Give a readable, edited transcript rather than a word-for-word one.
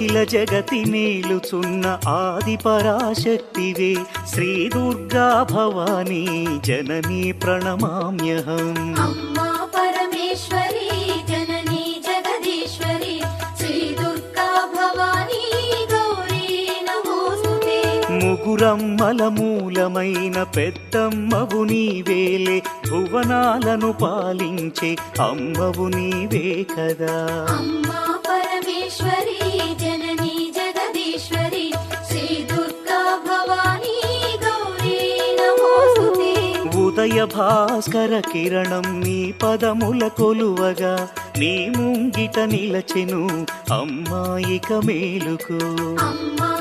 అఖిల జగతి మేలుచున్న ఆది పరాశక్తివే శ్రీ దుర్గా భవానీ జననీ ప్రణమామ్యహం. అమ్మా పరమేశ్వరి జననీ జగదీశ్వరి శ్రీ దుర్గా భవానీ గౌరీ నమోస్తుతే. ముగురమ్మల మూలమైన పెద్దమ్మవు నీవేలే భువనాలను పాలించే అమ్మవు నీవే కదా. అమ్మా పరమేశ్వరి జననీ జగదీశ్వరి శ్రీ దుర్గా భవానీ గౌరీ నమోస్తుతే. ఉదయ భాస్కర కిరణం నీ పదముల కొలువగా నీ ముంగిట నిలచెను అమ్మాయిక మేలుకు. అమ్మా